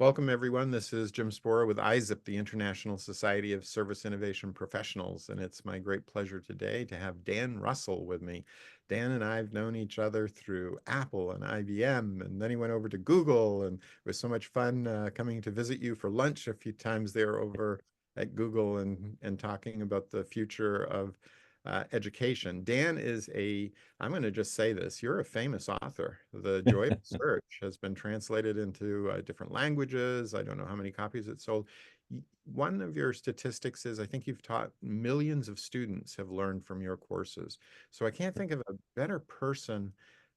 Welcome, everyone. This is Jim Spora with ISSIP, the International Society of Service Innovation Professionals, and it's my great pleasure today to have Dan Russell with me. Dan and I have known each other through Apple and IBM, and then he went over to Google, and it was so much fun coming to visit you for lunch a few times there over at Google and talking about the future of education. Dan is I'm going to just say this, you're a famous author. The Joy of Search has been translated into different languages. I don't know how many copies it sold. One of your statistics is I think you've taught millions of students have learned from your courses. So I can't think of a better person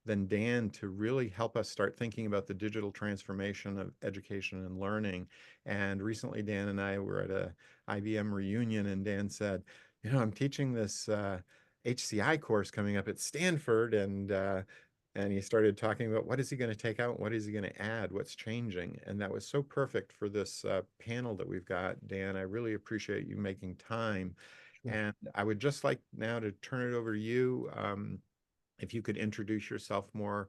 than Dan to really help us start thinking about the digital transformation of education and learning. And recently, Dan and I were at a IBM reunion, and Dan said, I'm teaching this HCI course coming up at Stanford, and he started talking about what is he going to take out, what is he going to add, what's changing, and that was so perfect for this panel that we've got. Dan, I really appreciate you making time, Sure. and I would just like now to turn it over to you. If you could introduce yourself more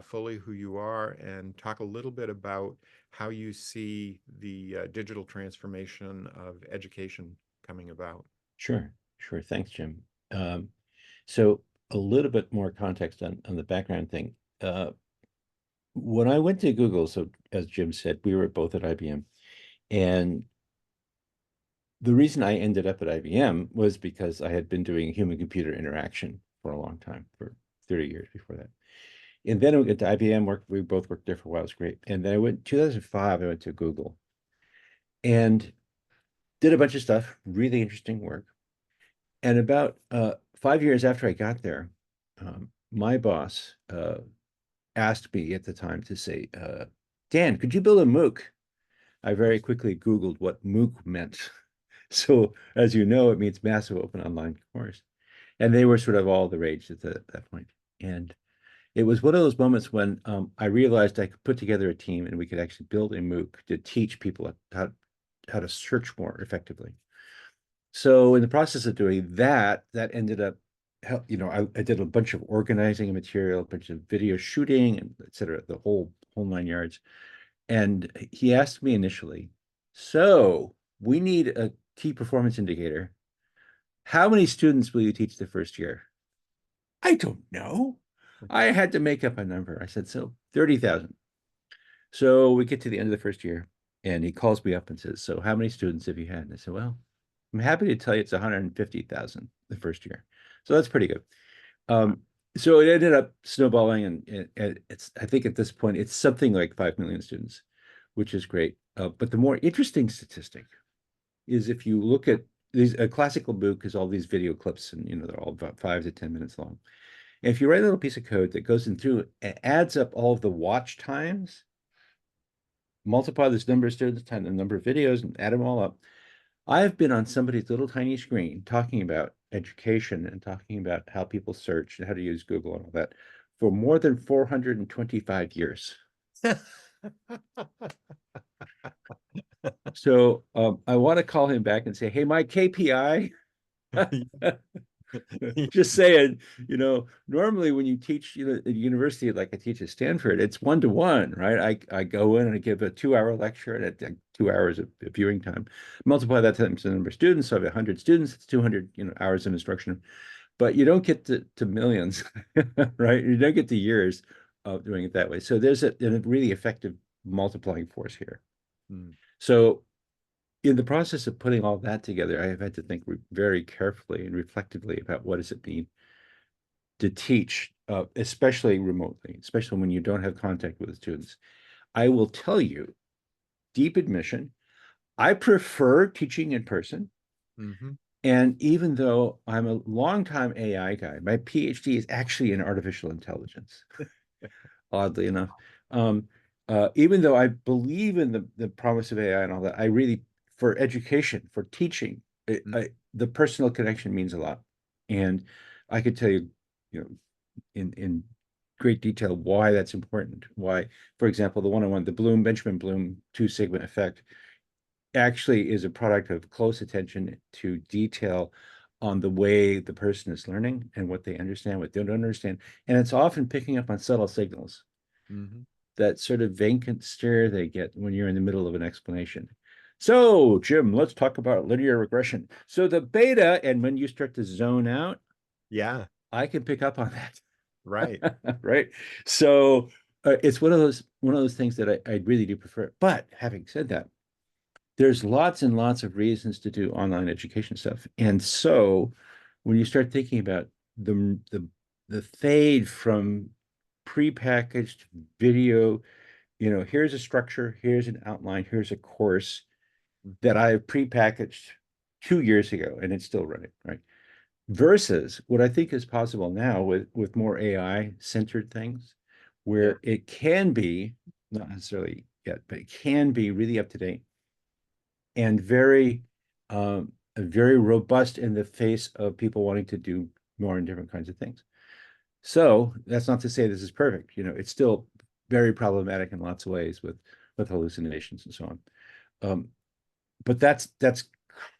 fully, who you are, and talk a little bit about how you see the digital transformation of education coming about. Sure. Sure. Thanks, Jim. Um, so a little bit more context on the background thing. When I went to Google, so as Jim said, we were both at IBM. And the reason I ended up at IBM was because I had been doing human-computer interaction for a long time, for 30 years before that. And then we got to IBM, we both worked there for a while, it was great. And then 2005, I went to Google and did a bunch of stuff, really interesting work. And about 5 years after I got there, my boss asked me at the time to say, Dan, could you build a MOOC? I very quickly Googled what MOOC meant. So, as you know, it means massive open online course. And they were sort of all the rage at that point. And it was one of those moments when I realized I could put together a team and we could actually build a MOOC to teach people how to search more effectively. So in the process of doing that, that ended up, I did a bunch of organizing material, a bunch of video shooting, and et cetera, the whole 9 yards. And he asked me initially, so we need a key performance indicator. How many students will you teach the first year? I don't know. I had to make up a number. I said, so 30,000. So we get to the end of the first year, and he calls me up and says, so how many students have you had? And I said, well, I'm happy to tell you it's 150,000 the first year. So that's pretty good. Um, so it ended up snowballing, and it's, I think at this point, it's something like 5 million students, which is great. But the more interesting statistic is if you look at these, a classical MOOC is all these video clips, and they're all about 5 to 10 minutes long. And if you write a little piece of code that goes in through, it adds up all of the watch times, multiply this number of students times the number of videos, and add them all up. I've been on somebody's little tiny screen talking about education and talking about how people search and how to use Google and all that for more than 425 years. So I want to call him back and say, hey, my KPI, just saying, normally when you teach, at university, like I teach at Stanford, it's 1-to-1, right? I go in and I give a 2-hour lecture and at 2 hours of viewing time. Multiply that times the number of students. So I have 100 students, it's 200, hours of instruction. But you don't get to millions, right? You don't get to years of doing it that way. So there's a really effective multiplying force here. Hmm. So in the process of putting all that together, I have had to think very carefully and reflectively about what does it mean to teach, especially remotely, especially when you don't have contact with the students. I will tell you, deep admission, I prefer teaching in person. Mm-hmm. And even though I'm a longtime AI guy, my PhD is actually in artificial intelligence, oddly enough. Um, even though I believe in the promise of AI and all that, I really, for education, for teaching, the personal connection means a lot. And I could tell you, you know, in great detail why that's important. Why, for example, the one-on-one, the Benjamin Bloom 2 sigma effect actually is a product of close attention to detail on the way the person is learning and what they understand, what they don't understand. And it's often picking up on subtle signals. Mm-hmm. that sort of vacant stare they get when you're in the middle of an explanation. So, Jim, let's talk about linear regression. So the beta, and when you start to zone out, Yeah, I can pick up on right. that, right? So it's one of those things that I really do prefer. But having said that, there's lots and lots of reasons to do online education stuff. And so when you start thinking about the the the fade from prepackaged video, here's a structure, here's an outline, here's a course Mhm. that I prepackaged 2 years ago and it's still running, right? Versus what I think is possible now with more AI centered things, Yeah. where it can be, not necessarily yet, but it can be really up to date and very robust in the face of people wanting to do more and different kinds of things. So that's not to say this is perfect. It's still very problematic in lots of ways with hallucinations and so on. Um, but that's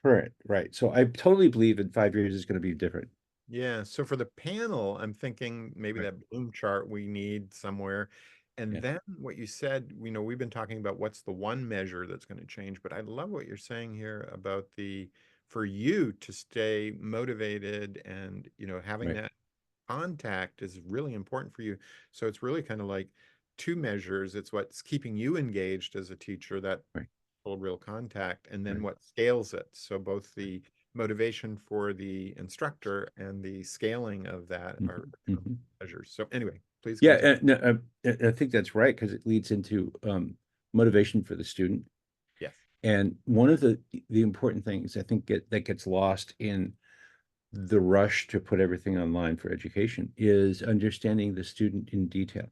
current, right? So I totally believe in 5 years is going to be different. Yeah. So for the panel, I'm thinking maybe Right. that bloom chart we need somewhere. And Yeah. then what you said, we've been talking about what's the one measure that's going to change, but I love what you're saying here about for you to stay motivated and, having Right. that contact is really important for you. So it's really kind of like two measures. It's what's keeping you engaged as a teacher, that Right. real contact, and then Right. what scales it. So both Right. the motivation for the instructor and the scaling of that Mhm. are kind of Mhm. measures. So anyway, please Yeah, continue. no, I think that's right because it leads into motivation for the student. Yes. And one of the important things I think that gets lost in the rush to put everything online for education is understanding the student in detail.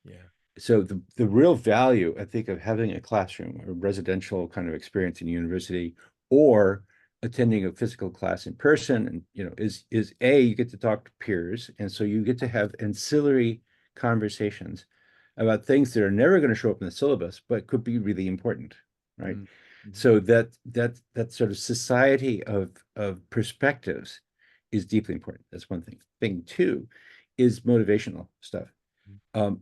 Yeah. So the real value, I think, of having a classroom or residential kind of experience in university or attending a physical class in person, and is A, you get to talk to peers, and so you get to have ancillary conversations about things that are never going to show up in the syllabus, but could be really important, right? Mm, mhm. So that sort of society of perspectives is deeply important. That's one thing. Thing two is motivational stuff. Um,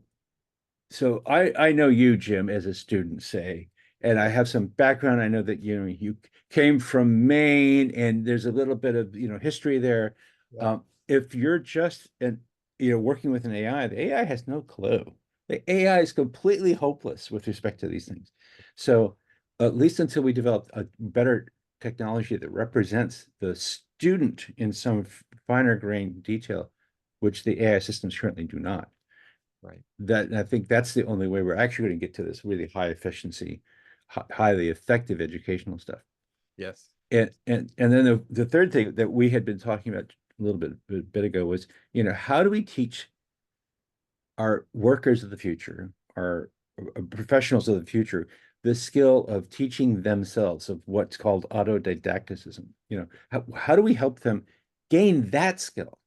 so I know you, Jim, as a student, say, and I Yeah. have some background. I know that you came from Maine, and there's a little bit of history there. Yeah. If you're just working with an AI, the AI has no clue. The AI is completely hopeless with respect to these things. So at least until we develop a better technology that represents the student in some finer grained detail, which the AI systems currently do not, Right. that I think that's the only way we're actually going to get to this really high efficiency, highly effective educational stuff. Yes. And then the third thing that we had been talking about a little bit ago was, how do we teach our workers of the future, our professionals of the future, the skill of teaching themselves, of what's called autodidacticism? How do we help them gain that skill?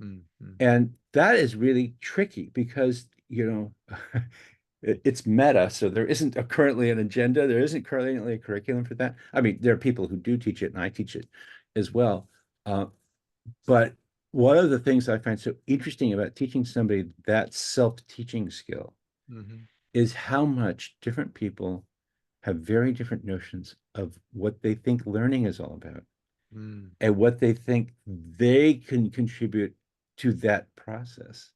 Mm-hmm. And that is really tricky because, it's meta. So there isn't currently an agenda. There isn't currently a curriculum for that. I mean, there are people who do teach it, and I teach it as well. Uh, but one of the things I find so interesting about teaching somebody that self-teaching skill Mm-hmm. is how much different people have very different notions of what they think learning is all about Mm-hmm. and what they think they can contribute to that process.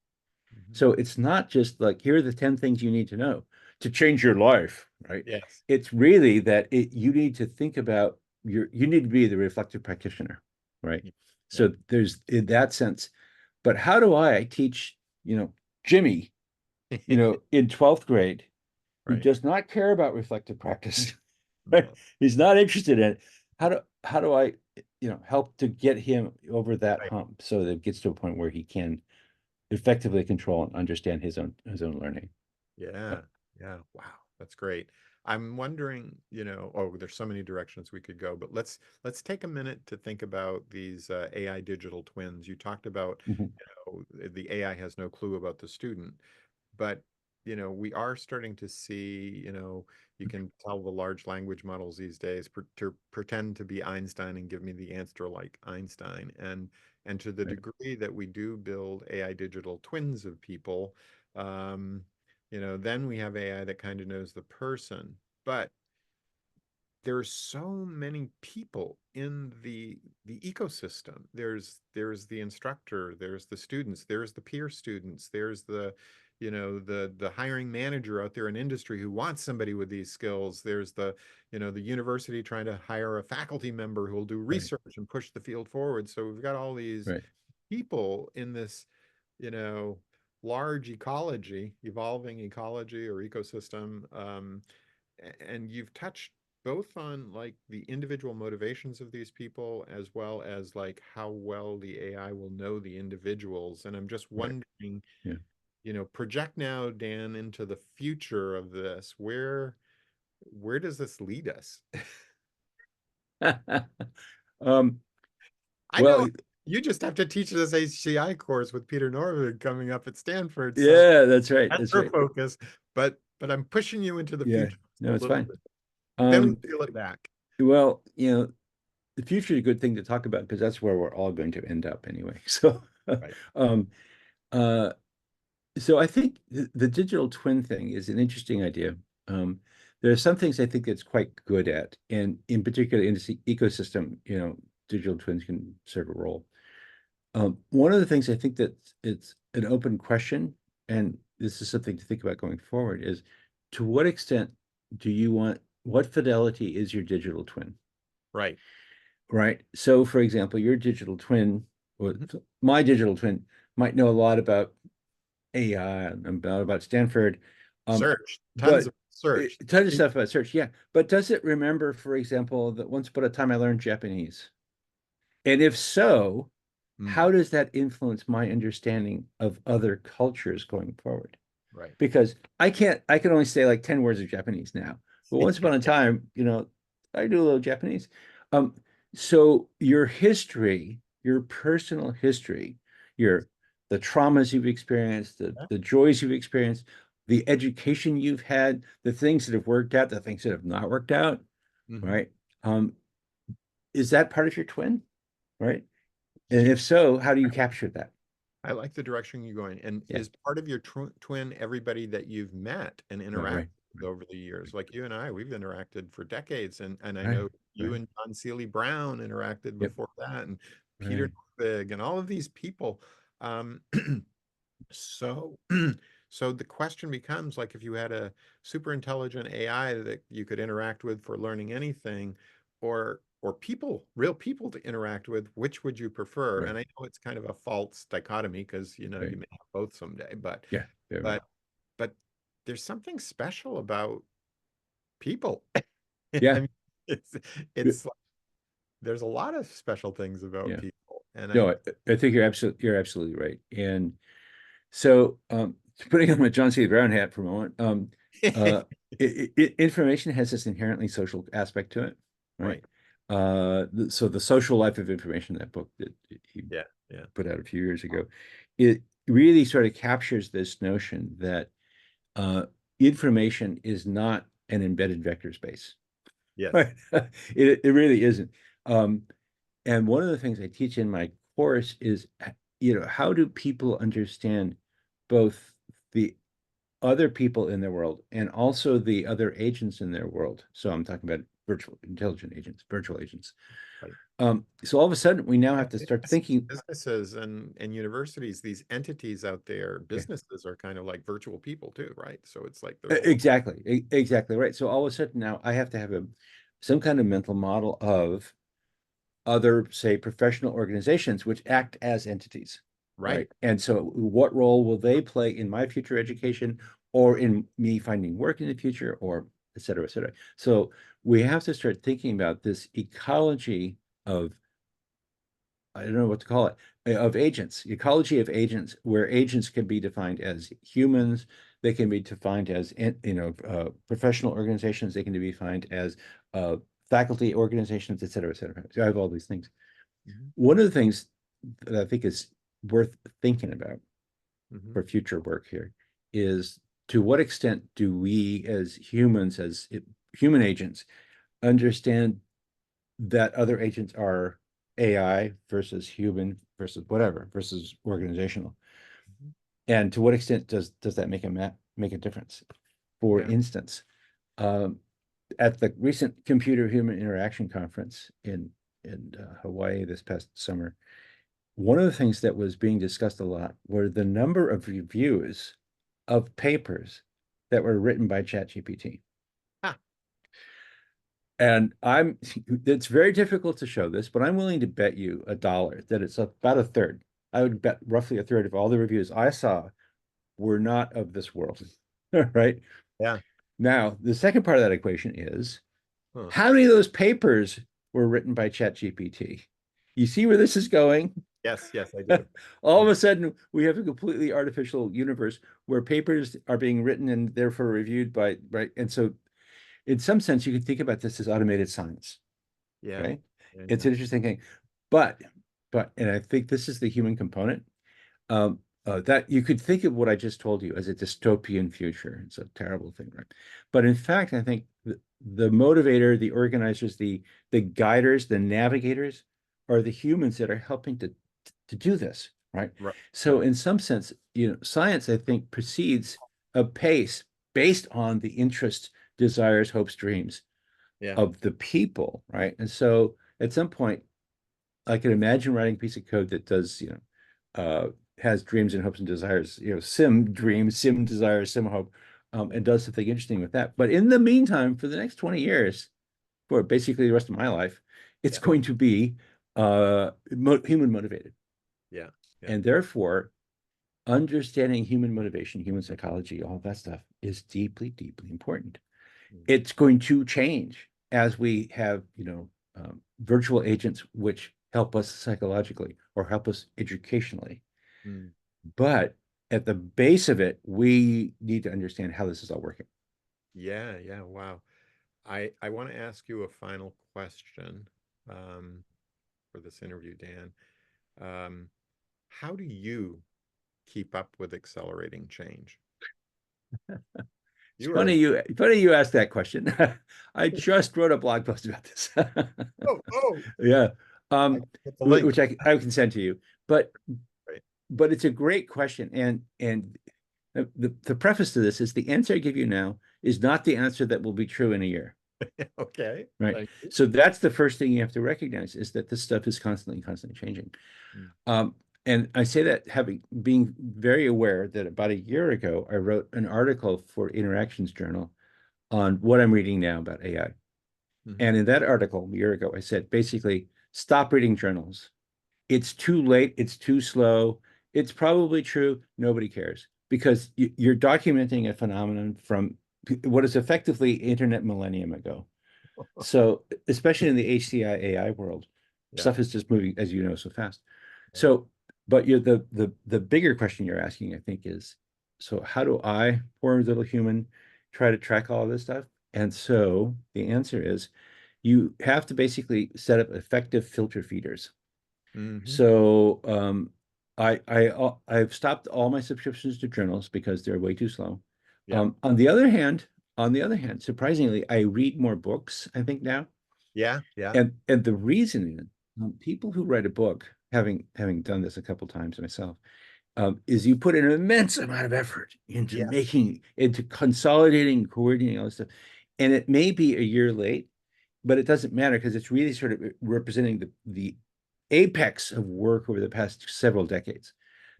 Mm-hmm. So it's not just like, here are the 10 things you need to know to change your life, right? Yes. It's really that you need to think about you need to be the reflective practitioner, right? Yeah. Yeah. So there's in that sense, but how do I teach, Jimmy, in 12th grade, who Right. does not care about reflective practice, right? No. He's not interested in it. How do I, help to get him over that Right. hump so that it gets to a point where he can effectively control and understand his own learning. Yeah. Yeah. Wow. That's great. I'm wondering, there's so many directions we could go, but let's take a minute to think about these AI digital twins. You talked about, Mhm. the AI has no clue about the student, but we are starting to see, you can tell the large language models these days to pretend to be Einstein and give me the answer like Einstein. And to the Right. degree that we do build AI digital twins of people, um, then we have AI that kind of knows the person. But there's so many people in the ecosystem. There's the instructor, there's the students, there's the peer students, there's the hiring manager out there in industry who wants somebody with these skills. There's the university trying to hire a faculty member who will do Right, research and push the field forward. So we've got all these right. people in this, you know, large ecology, evolving ecology or ecosystem. And you've touched both on like the individual motivations of these people as well as like how well the AI will know the individuals. And I'm just Right. wondering, Yeah. project now, Dan, into the future of this. Where does this lead us? Um, I know well, you just have to teach this HCI course with Peter Norvig coming up at Stanford, so yeah, that's right. that's That's your right. focus. But I'm pushing you into the Yeah, future a no, it's little fine. bit. Then we Um, peel it back. well, the future is a good thing to talk about because that's where we're all going to end up anyway. So, Right. um, uh, so I think the digital twin thing is an interesting idea. There are some things I think it's quite good at, and in particular in this ecosystem, digital twins can serve a role. One of the things I think that it's an open question, and this is something to think about going forward, is to what extent do you want, what fidelity is your digital twin, Right. right? So, for example, your digital twin, or Mhm. my digital twin, might know a lot about AI and about Stanford, Search. Tons but of search. tons of stuff about search, yeah. But does it remember, for example, that once upon a time I learned Japanese? And if so, Mm, how does that influence my understanding of other cultures going forward? right. Because I can only say like 10 words of Japanese now. But once upon a time, I do a little Japanese. Um, so your history, your personal history, your the traumas you've experienced, Yeah. the joys you've experienced, the education you've had, the things that have worked out, the things that have not worked out, Mhm. right? Um, is that part of your twin, right? And Yeah. if so, how do you capture that? I like the direction you're going. And Yeah. is part of your twin everybody that you've met and Oh, interacted right. with over the years? Like you and I, we've interacted for decades, and I Right. know you Right. and John Seely Brown interacted Yep. before that, and Peter Right. Norvig, and all of these people. Um, So, so the question becomes like if you had a super intelligent AI that you could interact with for learning anything, or people, real people to interact with, which would you prefer? Right. And I know it's kind of a false dichotomy because Right. you may have both someday, but Yeah. Very but well. but there's something special about people. I Yeah. mean, it's Yeah. it's like, there's a lot of special things about Yeah. people, and No, I think you're absolutely right. And so, putting on my John C. Brown hat for a moment, uh, information has this inherently social aspect to it, right? right, So the social life of information, that book that he yeah, yeah, put out a few years ago, it really sort of captures this notion that uh, information is not an embedded vector space. yes, Right. It really isn't. Um, and one of the things I teach in my course is, how do people understand both the other people in their world and also the other agents in their world? So I'm talking about virtual intelligent agents, virtual agents. right. So all of a sudden we now Yeah, have to start thinking. businesses and universities, these entities out there, Yeah, businesses are kind of like virtual people too, right? So it's like there's a whole exactly, exactly right. So all of a sudden now I have to have some kind of mental model of other, say, professional organizations which act as entities, right. right? And so what role will they play in my future education or in me finding work in the future, or et cetera, et cetera. So we have to start thinking about this ecology of, I don't know what to call it, of agents, ecology of agents, where agents can be defined as humans, they can be defined as, professional organizations, they can be defined as faculty organizations, et cetera, et cetera. So I have all these things. Mhm, One of the things that I think is worth thinking about mhm, for future work here is, to what extent do we as humans, human agents, understand that other agents are AI versus human versus whatever versus organizational? mhm. And to what extent does that make a make a difference. For Yeah. instance, um, at the recent Computer Human Interaction Conference in Hawaii this past summer, one of the things that was being discussed a lot were the number of reviews of papers that were written by ChatGPT. Ah, And it's very difficult to show this, but I'm willing to bet you $1 that it's about a third. I would bet roughly a third of all the reviews I saw were not of this world. Right? yeah. Now, the second part of that equation is Huh. how many of those papers were written by ChatGPT? You see where this is going? Yes, yes, I do. All I of do. a sudden, we have a completely artificial universe where papers are being written and therefore reviewed by, right? And so, in some sense, you can think about this as automated science, Yeah. right? Yeah, It's yeah. an interesting thing. But, and I think this is the human component. Um, that you could think of what I just told you as a dystopian future. It's a terrible thing, right? But in fact, I think the motivator, the organizers, the guiders, the navigators are the humans that are helping to do this, right? Right, So right. in some sense, science, I think, proceeds apace based on the interests, desires, hopes, dreams Yeah. of the people, right? And so at some point, I can imagine writing a piece of code that does, has dreams and hopes and desires, sim dreams, sim desires, sim hope, and does something interesting with that. But in the meantime, for the next 20 years, for basically the rest of my life, it's Yeah. going to be human motivated. Yeah. Yeah. And therefore, understanding human motivation, human psychology, all that stuff is deeply, deeply important. Mm, It's going to change as we have, virtual agents which help us psychologically or help us educationally. mm. But at the base of it, we need to understand how this is all working. Yeah, yeah. Wow. I want to ask you a final question um, for this interview, Dan. Um, how do you keep up with accelerating change? It's You are, funny you asked that question. I just wrote a blog post about this. oh, oh, Yeah. I Um, get the link. which I can send to you. But Right. it's a great question. And the preface to this is the answer I give you now is not the answer that will be true in a year. Okay. Right. Thank you. So that's the first thing you have to recognize is that this stuff is constantly changing. Mm, Um, and I say that being very aware that about a year ago, I wrote an article for Interactions Journal on what I'm reading now about AI. mhm. And in that article a year ago, I said basically, stop reading journals. It's too late. It's too slow. It's probably true. Nobody cares because you're documenting a phenomenon from what is effectively internet millennium ago. So, especially in the HCI AI world, Yeah. stuff is just moving, as you know, so fast. Right. So, but the bigger question you're asking, I think, is so how do I, poor little human, try to track all of this stuff? And so the answer is you have to basically set up effective filter feeders. Hmm. So I've stopped all my subscriptions to journals because they're way too slow. Yeah. On the other hand, surprisingly, I read more books, I think now. Yeah. Yeah. And the reason is people who write a book, having done this a couple times myself, is you put an immense amount of effort Yes. into consolidating, coordinating all this stuff. And it may be a year late, but it doesn't matter because it's really sort of representing the apex of work over the past several decades.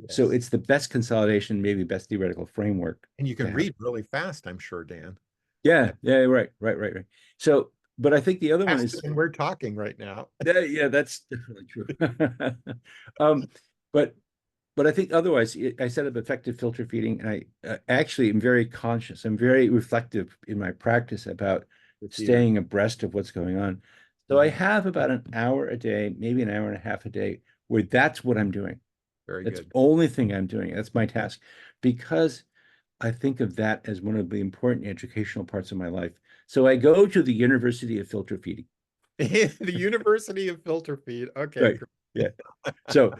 So Yes. it's the best consolidation, maybe best theoretical framework And you to can have. read really fast, I'm sure, Dan. Yeah, yeah, right. So, but I think the other one Faster is, than we're talking right now. yeah, yeah, that's definitely true. um, but I think otherwise, I set up effective filter feeding, and I actually am very conscious. I'm very reflective in my practice about The theater. staying abreast of what's going on. So I Mhm. have about an hour a day, maybe an hour and a half a day, where that's what I'm doing. Very That's the good. only thing I'm doing. That's my task, because I think of that as one of the important educational parts of my life. So I go to the University of Filter Feeding. The University of Filter Feed. Okay, Right. great. Yeah. So,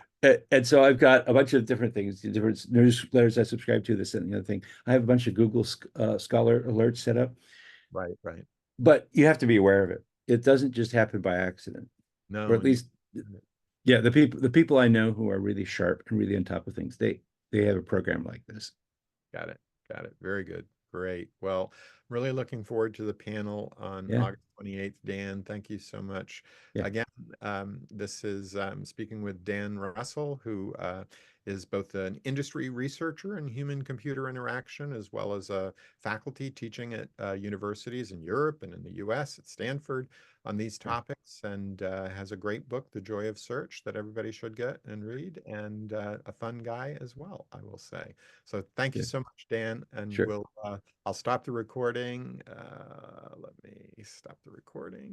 and so I've got a bunch of different things, different newsletters I subscribe to, this and the other thing. I have a bunch of Google Scholar alerts set up, Right, right. but you have to be aware of it. It doesn't just happen by accident, or No, at and you least, yeah, the people I know who are really sharp and really on top of things, they have a program like this. got it. at it. Very good. Great. Well, really looking forward to the panel on Yeah, August 28th. Dan, thank you so much. yeah, Again, this is speaking with Dan Russell, who is both an industry researcher in human-computer interaction, as well as a faculty teaching at universities in Europe and in the US at Stanford on these sure, topics, and has a great book, The Joy of Search, that everybody should get and read, and a fun guy as well, I will say. So thank you good, so much, Dan, and sure. I'll stop the recording. Let me stop the recording.